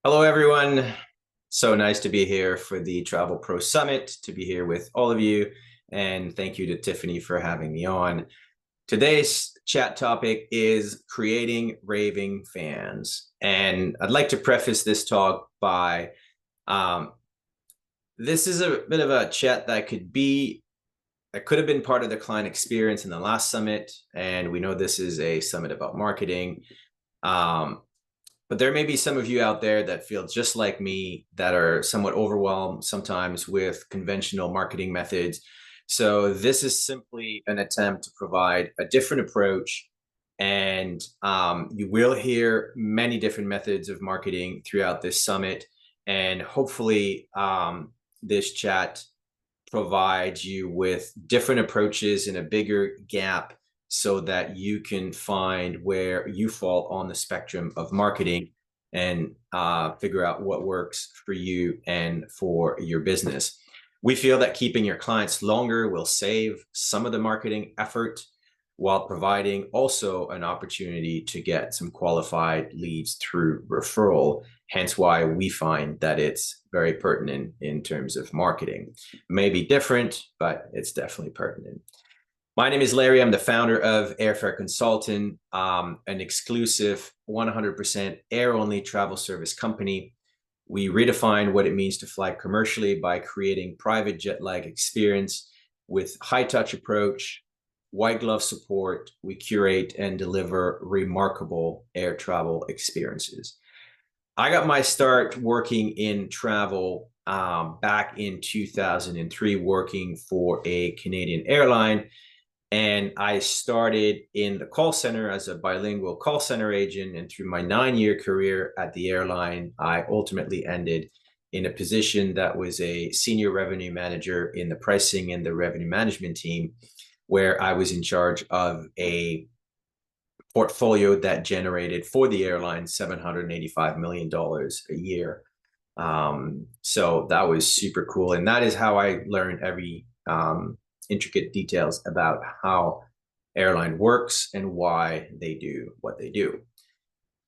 Hello, everyone. So nice to be here for the Travel Pro Summit, to be here with all of you. And thank you to Tiffany for having me on. Today's chat topic is creating raving fans. And I'd like to preface this talk by um, this is a bit of a chat that could have been part of the client experience in the last summit. And we know this is a summit about marketing. Um, but there may be some of you out there that feel just like me, that are somewhat overwhelmed sometimes with conventional marketing methods. So this is simply an attempt to provide a different approach. And you will hear many different methods of marketing throughout this summit. And hopefully this chat provides you with different approaches and a bigger gap so that you can find where you fall on the spectrum of marketing and figure out what works for you and for your business. We feel that keeping your clients longer will save some of the marketing effort while providing also an opportunity to get some qualified leads through referral. Hence why we find that it's very pertinent in terms of marketing. Maybe different, but it's definitely pertinent. My name is Larry. I'm the founder of Airfare Consultant, an exclusive 100% air-only travel service company. We redefine what it means to fly commercially by creating private jet-lag experience with high-touch approach, white glove support. We curate and deliver remarkable air travel experiences. I got my start working in travel back in 2003, working for a Canadian airline. And I started in the call center as a bilingual call center agent. And through my 9-year career at the airline, I ultimately ended in a position that was a senior revenue manager in the pricing and the revenue management team, where I was in charge of a portfolio that generated for the airline $785 million a year. So that was super cool. And that is how I learned every intricate details about how airline works and why they do what they do.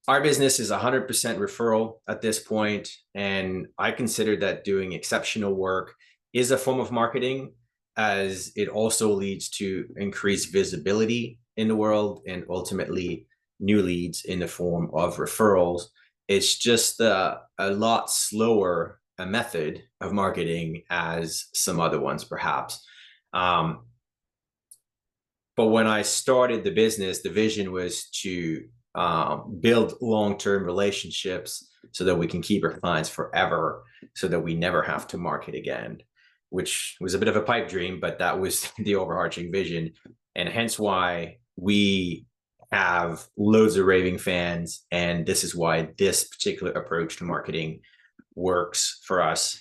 Our business is 100% referral at this point, and I consider that doing exceptional work is a form of marketing, as it also leads to increased visibility in the world and ultimately new leads in the form of referrals. It's just a lot slower a method of marketing as some other ones, perhaps. Um, but when I started the business, the vision was to build long-term relationships so that we can keep our clients forever, so that we never have to market again, which was a bit of a pipe dream, but that was the overarching vision. And hence why we have loads of raving fans. And this is why this particular approach to marketing works for us.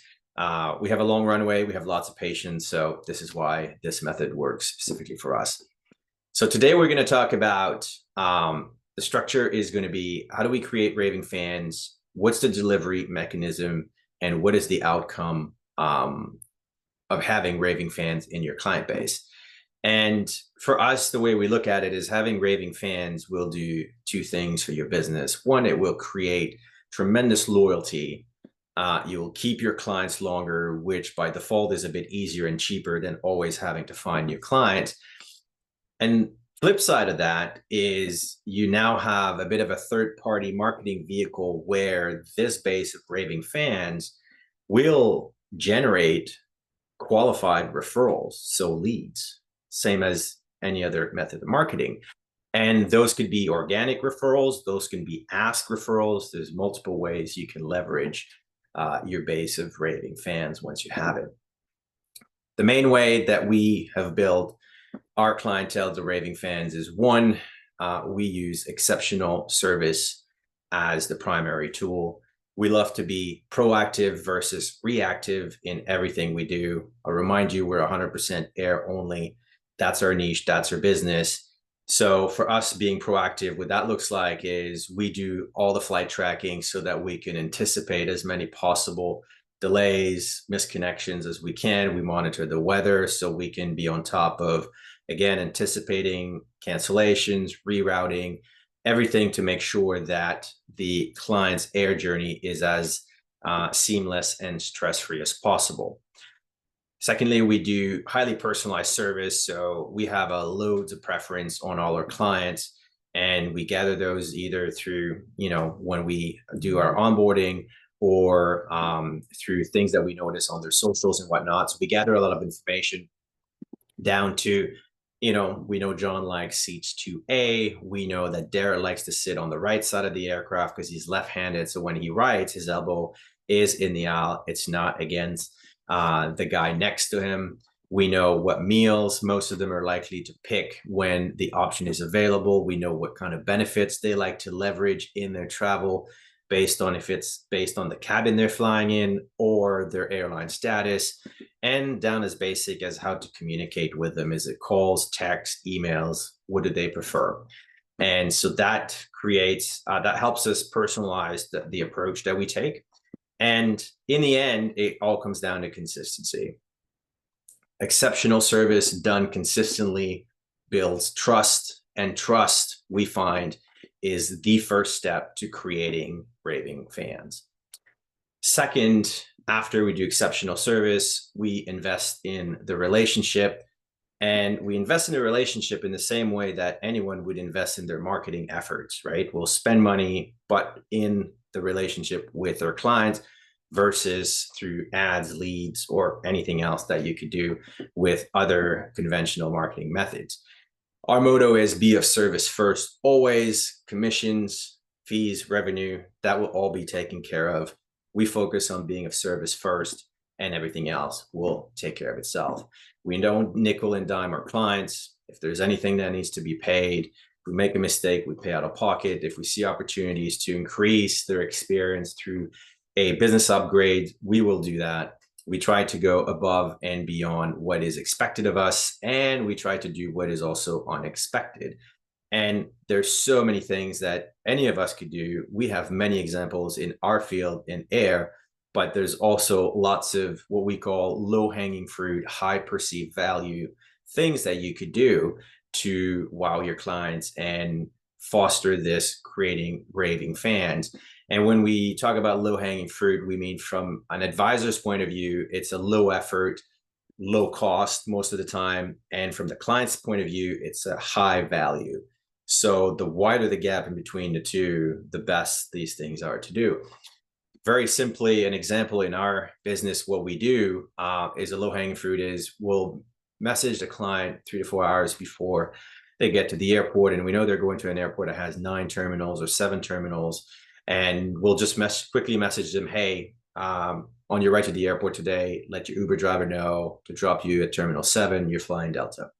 We have a long runway. We have lots of patience. So this is why this method works specifically for us. So today we're going to talk about the structure is going to be, how do we create raving fans? What's the delivery mechanism? And what is the outcome of having raving fans in your client base? And for us, the way we look at it is having raving fans will do two things for your business. One, it will create tremendous loyalty. You'll keep your clients longer, which by default is a bit easier and cheaper than always having to find new clients. And flip side of that is you now have a bit of a third-party marketing vehicle where this base of raving fans will generate qualified referrals, so leads, same as any other method of marketing. And those could be organic referrals, those can be ask referrals. There's multiple ways you can leverage your base of raving fans once you have it. The main way that we have built our clientele to raving fans is, one, we use exceptional service as the primary tool. We love to be proactive versus reactive in everything we do. I'll remind you, we're 100% air only. That's our niche, that's our business. So for us, being proactive, what that looks like is we do all the flight tracking so that we can anticipate as many possible delays, misconnections as we can. We monitor the weather so we can be on top of, again, anticipating cancellations, rerouting, everything to make sure that the client's air journey is as seamless and stress-free as possible. Secondly, we do highly personalized service. So we have a loads of preference on all our clients, and we gather those either through, when we do our onboarding, or through things that we notice on their socials and whatnot. So we gather a lot of information down to, we know John likes seats 2A. We know that Derek likes to sit on the right side of the aircraft because he's left-handed. So when he writes, his elbow is in the aisle. It's not against the guy next to him. We know what meals most of them are likely to pick when the option is available. We know what kind of benefits they like to leverage in their travel, based on if it's based on the cabin they're flying in or their airline status, and down as basic as how to communicate with them. Is it calls, texts, emails? What do they prefer? And so that creates, that helps us personalize the approach that we take. And in the end, it all comes down to consistency. Exceptional service done consistently builds trust, and trust, we find, is the first step to creating raving fans. Second, after we do exceptional service, we invest in the relationship. And we invest in a relationship in the same way that anyone would invest in their marketing efforts, right? We'll spend money, but in the relationship with our clients, versus through ads, leads, or anything else that you could do with other conventional marketing methods. Our motto is be of service first, always. Commissions, fees, revenue, that will all be taken care of. We focus on being of service first, and everything else will take care of itself. We don't nickel and dime our clients. If there's anything that needs to be paid, if we make a mistake, we pay out of pocket. If we see opportunities to increase their experience through a business upgrade, we will do that. We try to go above and beyond what is expected of us, and we try to do what is also unexpected. And there's so many things that any of us could do. We have many examples in our field in air, but there's also lots of what we call low-hanging fruit, high perceived value things that you could do to wow your clients and foster this creating raving fans. And when we talk about low-hanging fruit, we mean from an advisor's point of view, it's a low effort, low cost most of the time. And from the client's point of view, it's a high value. So the wider the gap in between the two, the best these things are to do. Very simply, an example in our business, what we do is a low-hanging fruit is we'll message the client 3 to 4 hours before they get to the airport. And we know they're going to an airport that has 9 terminals or 7 terminals. And we'll just quickly message them, hey, on your way to the airport today, let your Uber driver know to drop you at Terminal 7, you're flying Delta.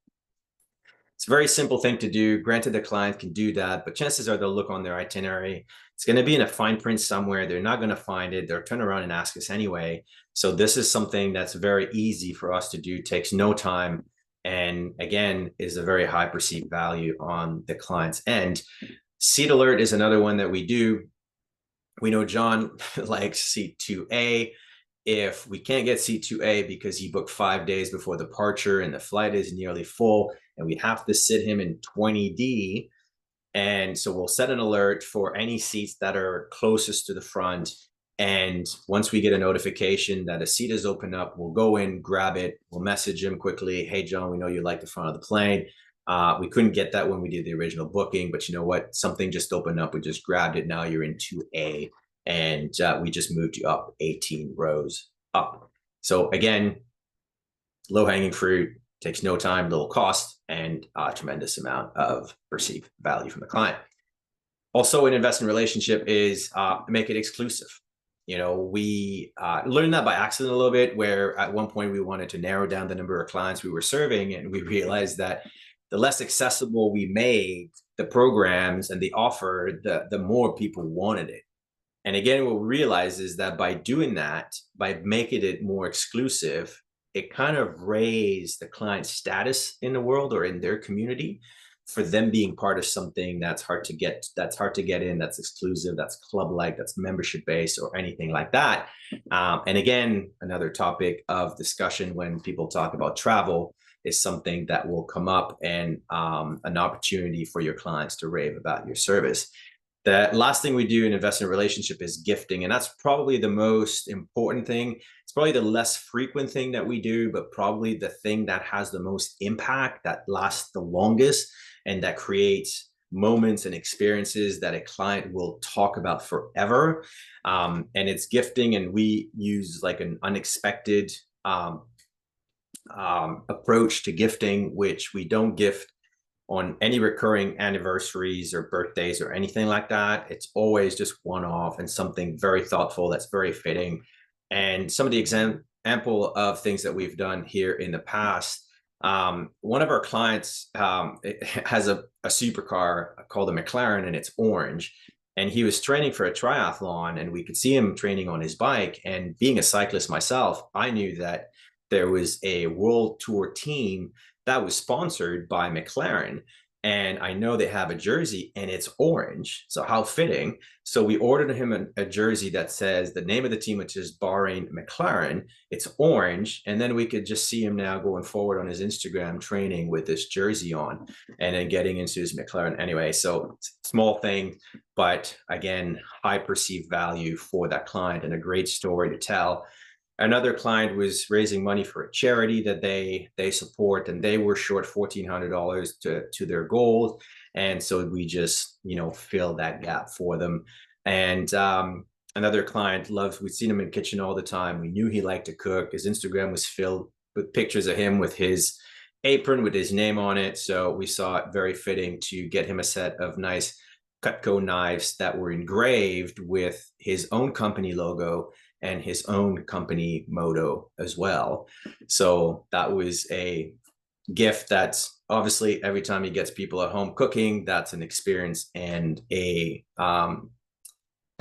It's a very simple thing to do. Granted, the client can do that, but chances are they'll look on their itinerary. It's going to be in a fine print somewhere. They're not going to find it. They'll turn around and ask us anyway. So this is something that's very easy for us to do, takes no time, and again, is a very high perceived value on the client's end. Seat alert is another one that we do. We know John likes seat 2A. If we can't get seat 2A because he booked 5 days before departure and the flight is nearly full and we have to sit him in 20D, and so we'll set an alert for any seats that are closest to the front. And once we get a notification that a seat is open up, we'll go in, grab it. We'll message him quickly. Hey, John, we know you like the front of the plane. We couldn't get that when we did the original booking, but you know what? Something just opened up. We just grabbed it. Now you're in 2A, and we just moved you up 18 rows up. So again, low-hanging fruit, takes no time, little cost, and a tremendous amount of perceived value from the client. Also, an investment relationship is make it exclusive. We learned that by accident a little bit, where at one point we wanted to narrow down the number of clients we were serving, and we realized that the less accessible we made the programs and the offer, the more people wanted it. And again, what we realize is that by doing that, by making it more exclusive, it kind of raised the client's status in the world or in their community, for them being part of something that's hard to get in, that's exclusive, that's club-like, that's membership-based, or anything like that. And again, another topic of discussion when people talk about travel is something that will come up, and an opportunity for your clients to rave about your service. The last thing we do in investment relationship is gifting, and that's probably the most important thing. It's probably the less frequent thing that we do, but probably the thing that has the most impact, that lasts the longest, and that creates moments and experiences that a client will talk about forever. And it's gifting, and we use like an unexpected approach to gifting, which we don't gift on any recurring anniversaries or birthdays or anything like that. It's always just one off and something very thoughtful that's very fitting. And some of the example of things that we've done here in the past, one of our clients has a supercar called a McLaren, and it's orange. And he was training for a triathlon, and we could see him training on his bike. And being a cyclist myself, I knew that there was a world tour team that was sponsored by McLaren. And I know they have a jersey and it's orange. So how fitting. So we ordered him a jersey that says the name of the team, which is Bahrain McLaren. It's orange. And then we could just see him now going forward on his Instagram training with this jersey on, and then getting into his McLaren anyway. So small thing, but again, high perceived value for that client and a great story to tell. Another client was raising money for a charity that they support, and they were short $1,400 to their goal, and so we just fill that gap for them. And another client loves, we've seen him in the kitchen all the time. We knew he liked to cook. His Instagram was filled with pictures of him with his apron with his name on it, so we saw it very fitting to get him a set of nice Cutco knives that were engraved with his own company logo and his own company motto as well. So that was a gift that's obviously every time he gets people at home cooking, that's an experience and a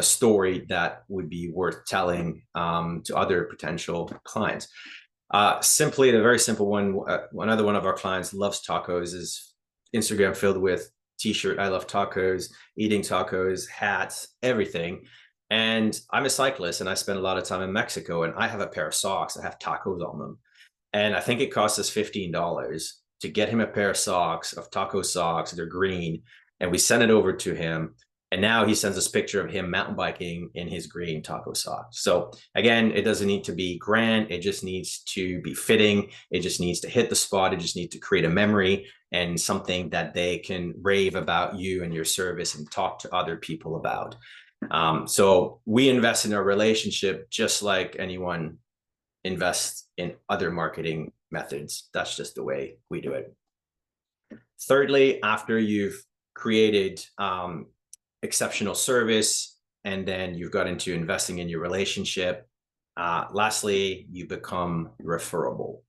story that would be worth telling to other potential clients. Simply, a very simple one. Another one of our clients loves tacos. Is Instagram filled with t-shirt, I love tacos, eating tacos, hats, everything. And I'm a cyclist, and I spend a lot of time in Mexico, and I have a pair of socks that have tacos on them. And I think it cost us $15 to get him a pair of socks, of taco socks. They're green. And we sent it over to him. And now he sends us a picture of him mountain biking in his green taco socks. So again, it doesn't need to be grand. It just needs to be fitting. It just needs to hit the spot. It just needs to create a memory and something that they can rave about you and your service and talk to other people about. So we invest in our relationship just like anyone invests in other marketing methods. That's just the way we do it. Thirdly, after you've created exceptional service, and then you've got into investing in your relationship, lastly, you become referable.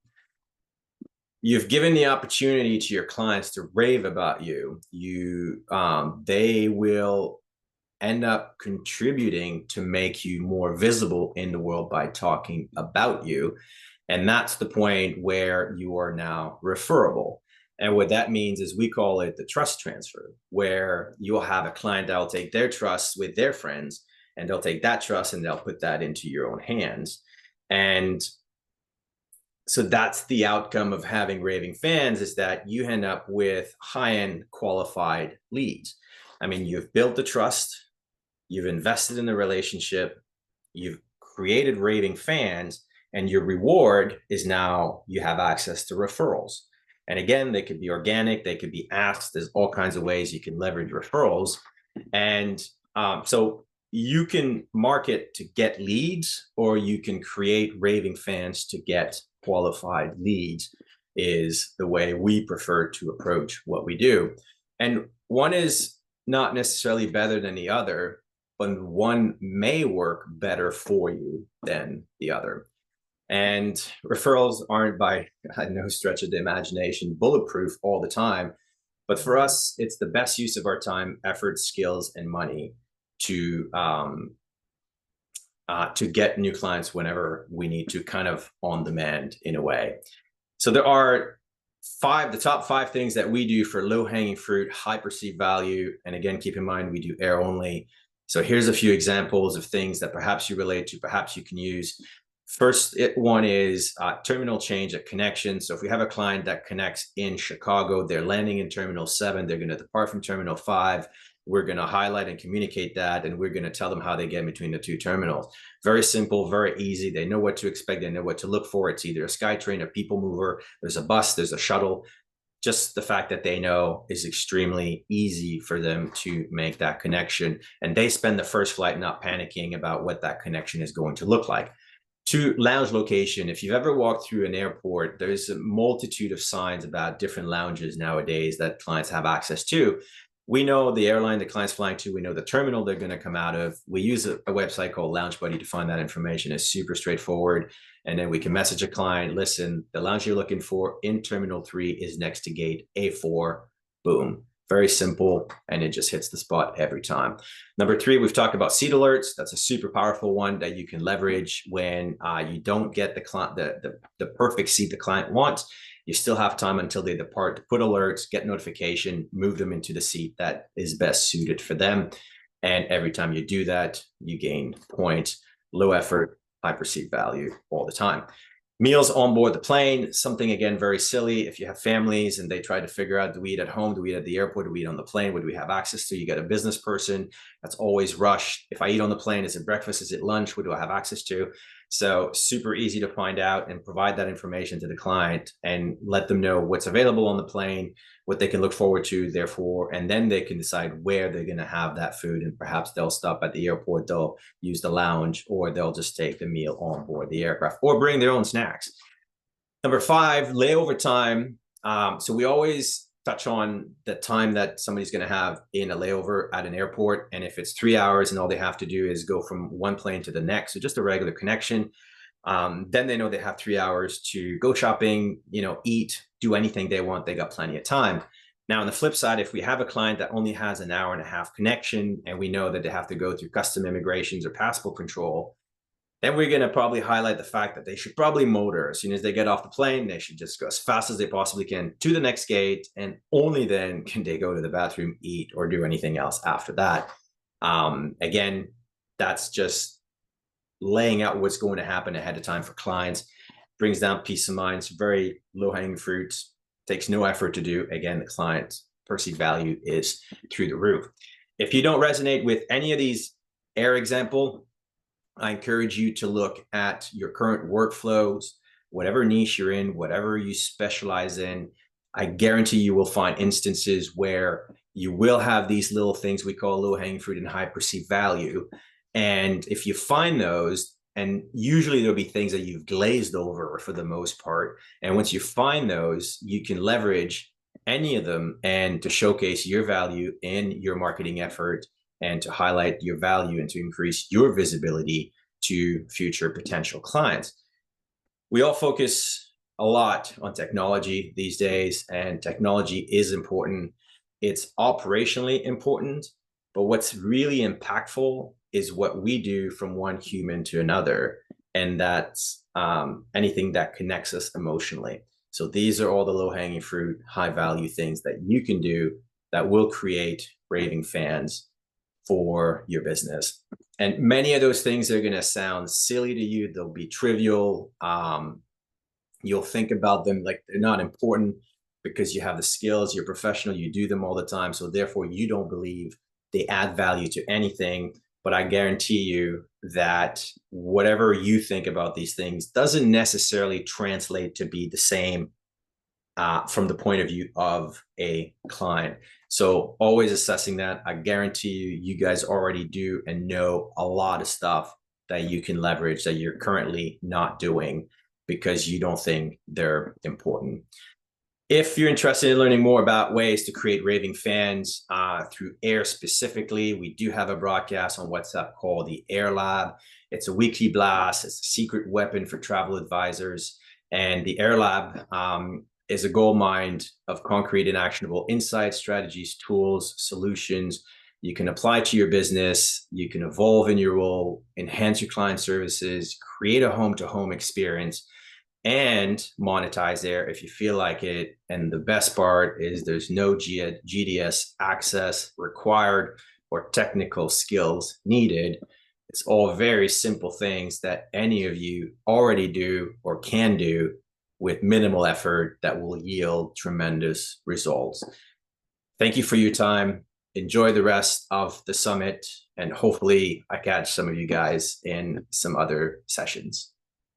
You've given the opportunity to your clients to rave about you. They will end up contributing to make you more visible in the world by talking about you. And that's the point where you are now referable. And what that means is we call it the trust transfer, where you'll have a client that will take their trust with their friends, and they'll take that trust and they'll put that into your own hands. And so that's the outcome of having raving fans, is that you end up with high-end qualified leads. I mean, you've built the trust, you've invested in the relationship, you've created raving fans, and your reward is now you have access to referrals. And again, they could be organic, they could be asked. There's all kinds of ways you can leverage referrals. And so you can market to get leads, or you can create raving fans to get qualified leads, is the way we prefer to approach what we do. And one is not necessarily better than the other, but one may work better for you than the other. And referrals aren't by no stretch of the imagination bulletproof all the time. But for us, it's the best use of our time, effort, skills, and money to get new clients whenever we need to, kind of on demand in a way. So there are the top five things that we do for low-hanging fruit, high perceived value. And again, keep in mind, we do air only. So here's a few examples of things that perhaps you relate to, perhaps you can use. First one is terminal change at connection. So if we have a client that connects in Chicago, they're landing in Terminal 7, they're going to depart from Terminal 5. we're going to highlight and communicate that, and we're going to tell them how they get between the two terminals. Very simple, very easy. They know what to expect. They know what to look for. It's either a SkyTrain, a people mover, there's a bus, there's a shuttle. Just the fact that they know is extremely easy for them to make that connection. And they spend the first flight not panicking about what that connection is going to look like. To lounge location, if you've ever walked through an airport, there's a multitude of signs about different lounges nowadays that clients have access to. We know the airline the client's flying to, we know the terminal they're going to come out of. We use a website called Lounge Buddy to find that information. It's super straightforward. And then we can message a client, listen, the lounge you're looking for in Terminal 3 is next to gate A4. Boom. Very simple, and it just hits the spot every time. Number 3, we've talked about seat alerts. That's a super powerful one that you can leverage when you don't get the perfect seat the client wants. You still have time until they depart to put alerts, get notification, move them into the seat that is best suited for them. And every time you do that, you gain points, low effort, high perceived value all the time. Meals on board the plane, something again very silly. If you have families and they try to figure out, do we eat at home, do we eat at the airport, do we eat on the plane, what do we have access to? You get a business person that's always rushed. If I eat on the plane, is it breakfast, is it lunch, what do I have access to? So super easy to find out and provide that information to the client and let them know what's available on the plane, what they can look forward to, therefore, and then they can decide where they're going to have that food. And perhaps they'll stop at the airport, they'll use the lounge, or they'll just take the meal on board the aircraft or bring their own snacks. Number 5, layover time. So we always touch on the time that somebody's going to have in a layover at an airport. And if it's 3 hours and all they have to do is go from one plane to the next, so just a regular connection, then they know they have 3 hours to go shopping, eat, do anything they want. They got plenty of time. Now, on the flip side, if we have a client that only has an hour and a half connection and we know that they have to go through custom immigrations or passport control, then we're going to probably highlight the fact that they should probably motor. As soon as they get off the plane, they should just go as fast as they possibly can to the next gate, and only then can they go to the bathroom, eat, or do anything else after that. Again, that's just laying out what's going to happen ahead of time for clients. Brings down peace of mind. It's very low-hanging fruit. Takes no effort to do. Again, the client's perceived value is through the roof. If you don't resonate with any of these air example, I encourage you to look at your current workflows, whatever niche you're in, whatever you specialize in. I guarantee you will find instances where you will have these little things we call low-hanging fruit and high perceived value. And if you find those, and usually there'll be things that you've glazed over for the most part, and once you find those, you can leverage any of them and to showcase your value in your marketing effort and to highlight your value and to increase your visibility to future potential clients. We all focus a lot on technology these days, and technology is important. It's operationally important, but what's really impactful is what we do from one human to another, and that's anything that connects us emotionally. So these are all the low-hanging fruit, high-value things that you can do that will create raving fans for your business. And many of those things are going to sound silly to you. They'll be trivial. You'll think about them like they're not important because you have the skills, you're professional, you do them all the time. So therefore you don't believe they add value to anything. But I guarantee you that whatever you think about these things doesn't necessarily translate to be the same from the point of view of a client. So always assessing that. I guarantee you guys already do and know a lot of stuff that you can leverage that you're currently not doing because you don't think they're important. If you're interested in learning more about ways to create raving fans through Air specifically, we do have a broadcast on WhatsApp called the Air Lab. It's a weekly blast. It's a secret weapon for travel advisors. And the Air Lab is a gold mine of concrete and actionable insights, strategies, tools, solutions you can apply to your business. You can evolve in your role, enhance your client services, create a home-to-home experience, and monetize there if you feel like it. And the best part is there's no GDS access required or technical skills needed. It's all very simple things that any of you already do or can do with minimal effort that will yield tremendous results. Thank you for your time. enjoy the rest of the summit, and hopefully I catch some of you guys in some other sessions.